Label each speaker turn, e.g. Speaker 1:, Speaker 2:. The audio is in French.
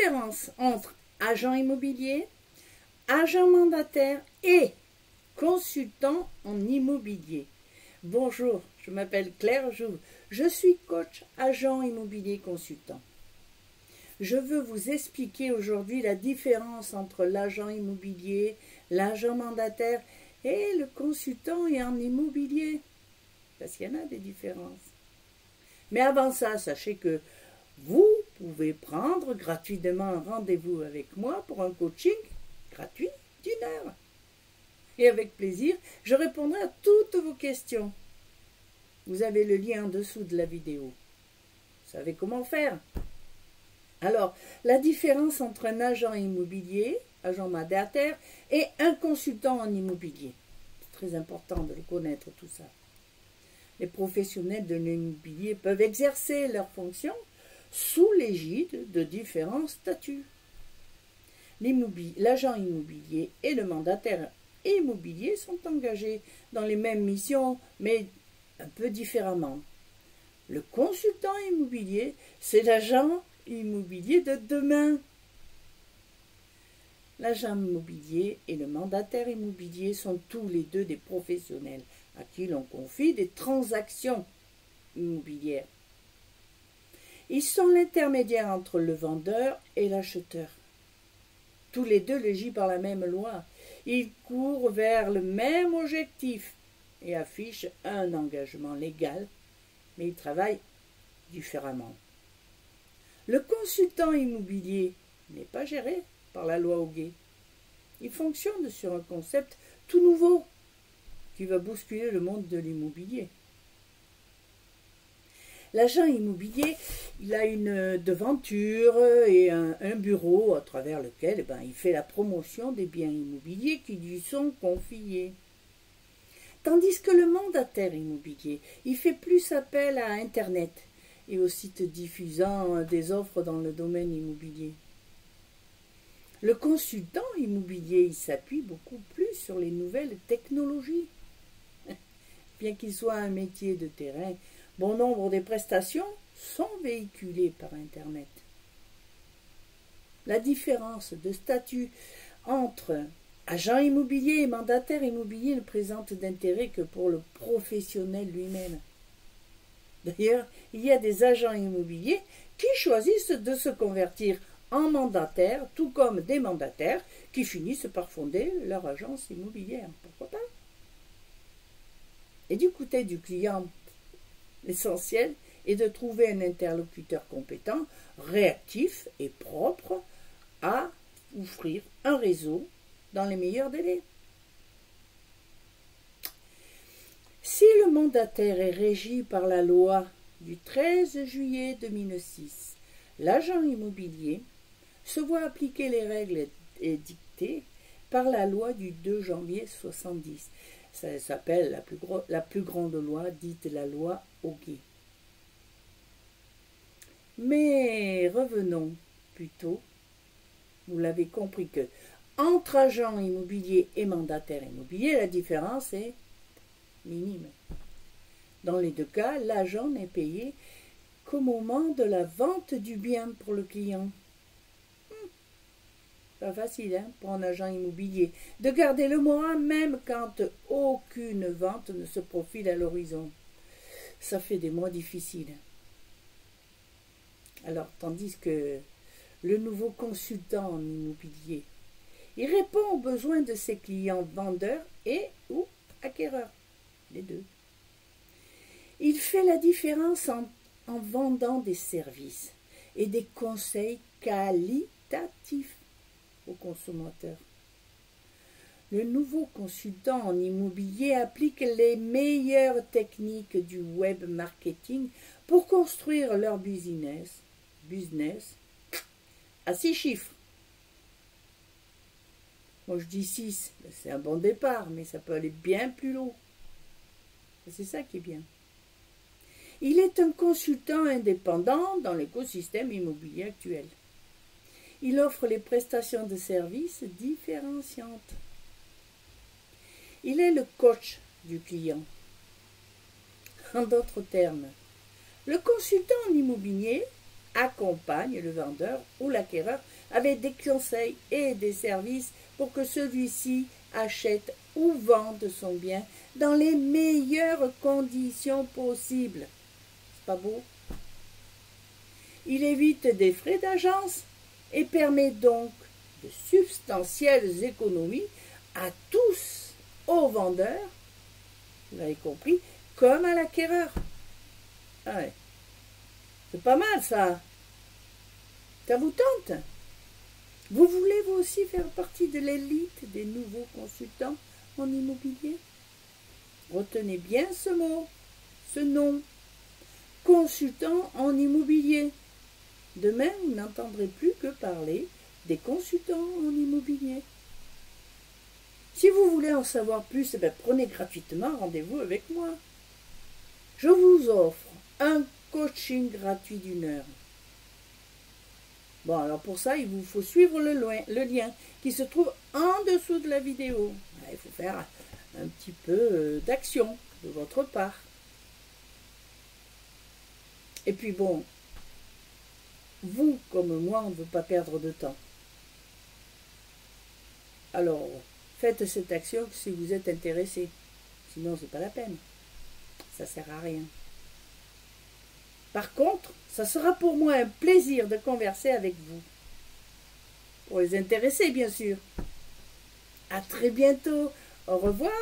Speaker 1: différence entre agent immobilier, agent mandataire et consultant en immobilier. Bonjour, je m'appelle Claire Jouve, je suis coach agent immobilier consultant. Je veux vous expliquer aujourd'hui la différence entre l'agent immobilier, l'agent mandataire et le consultant en immobilier. Parce qu'il y en a des différences. Mais avant ça, sachez que vous pouvez prendre gratuitement un rendez-vous avec moi pour un coaching gratuit d'1 heure. Et avec plaisir, je répondrai à toutes vos questions. Vous avez le lien en dessous de la vidéo. Vous savez comment faire? Alors, la différence entre un agent immobilier, agent mandataire, et un consultant en immobilier. C'est très important de le connaître tout ça. Les professionnels de l'immobilier peuvent exercer leurs fonctions sous l'égide de différents statuts. L'agent immobilier et le mandataire immobilier sont engagés dans les mêmes missions, mais un peu différemment. Le consultant immobilier, c'est l'agent immobilier de demain. L'agent immobilier et le mandataire immobilier sont tous les deux des professionnels à qui l'on confie des transactions immobilières. Ils sont l'intermédiaire entre le vendeur et l'acheteur. Tous les deux régis par la même loi. Ils courent vers le même objectif et affichent un engagement légal, mais ils travaillent différemment. Le consultant immobilier n'est pas géré par la loi Hoguet. Il fonctionne sur un concept tout nouveau qui va bousculer le monde de l'immobilier. L'agent immobilier, il a une devanture et un bureau à travers lequel il fait la promotion des biens immobiliers qui lui sont confiés. Tandis que le mandataire immobilier, il fait plus appel à Internet et aux sites diffusant des offres dans le domaine immobilier. Le consultant immobilier, il s'appuie beaucoup plus sur les nouvelles technologies. Bien qu'il soit un métier de terrain, bon nombre des prestations sont véhiculées par Internet. La différence de statut entre agent immobilier et mandataire immobilier ne présente d'intérêt que pour le professionnel lui-même. D'ailleurs, il y a des agents immobiliers qui choisissent de se convertir en mandataire, tout comme des mandataires qui finissent par fonder leur agence immobilière. Pourquoi pas? Et du côté du client, l'essentiel est de trouver un interlocuteur compétent, réactif et propre à offrir un réseau dans les meilleurs délais. Si le mandataire est régi par la loi du 13 juillet 2006, l'agent immobilier se voit appliquer les règles édictées par la loi du 2 janvier 70. Ça s'appelle la plus grande loi, dite la loi Hoguet. Mais revenons plutôt, vous l'avez compris que entre agent immobilier et mandataire immobilier, la différence est minime. Dans les deux cas, l'agent n'est payé qu'au moment de la vente du bien pour le client. Pas facile pour un agent immobilier de garder le mois même quand aucune vente ne se profile à l'horizon. Ça fait des mois difficiles. Alors, tandis que le nouveau consultant en immobilier, il répond aux besoins de ses clients vendeurs et ou acquéreurs, les deux. Il fait la différence en vendant des services et des conseils qualitatifs aux consommateurs. Le nouveau consultant en immobilier applique les meilleures techniques du web marketing pour construire leur business à 6 chiffres. Moi je dis 6, c'est un bon départ, mais ça peut aller bien plus haut. C'est ça qui est bien. Il est un consultant indépendant dans l'écosystème immobilier actuel. Il offre les prestations de services différenciantes. Il est le coach du client. En d'autres termes, le consultant en immobilier accompagne le vendeur ou l'acquéreur avec des conseils et des services pour que celui-ci achète ou vende son bien dans les meilleures conditions possibles. C'est pas beau? Il évite des frais d'agence et permet donc de substantielles économies à tous, aux vendeurs, vous avez compris, comme à l'acquéreur. Ah ouais. C'est pas mal ça. Ça vous tente? Vous voulez vous aussi faire partie de l'élite des nouveaux consultants en immobilier? Retenez bien ce mot, ce nom. Consultant en immobilier. Demain, vous n'entendrez plus que parler des consultants en immobilier. Si vous voulez en savoir plus, prenez gratuitement rendez-vous avec moi. Je vous offre un coaching gratuit d'1 heure. Bon, alors pour ça, il vous faut suivre le lien qui se trouve en dessous de la vidéo. Il faut faire un petit peu d'action de votre part. Et puis bon, vous comme moi, on ne veut pas perdre de temps. Alors, faites cette action si vous êtes intéressé. Sinon, c'est pas la peine. Ça sert à rien. Par contre, ça sera pour moi un plaisir de converser avec vous. Pour les intéresser, bien sûr. À très bientôt. Au revoir.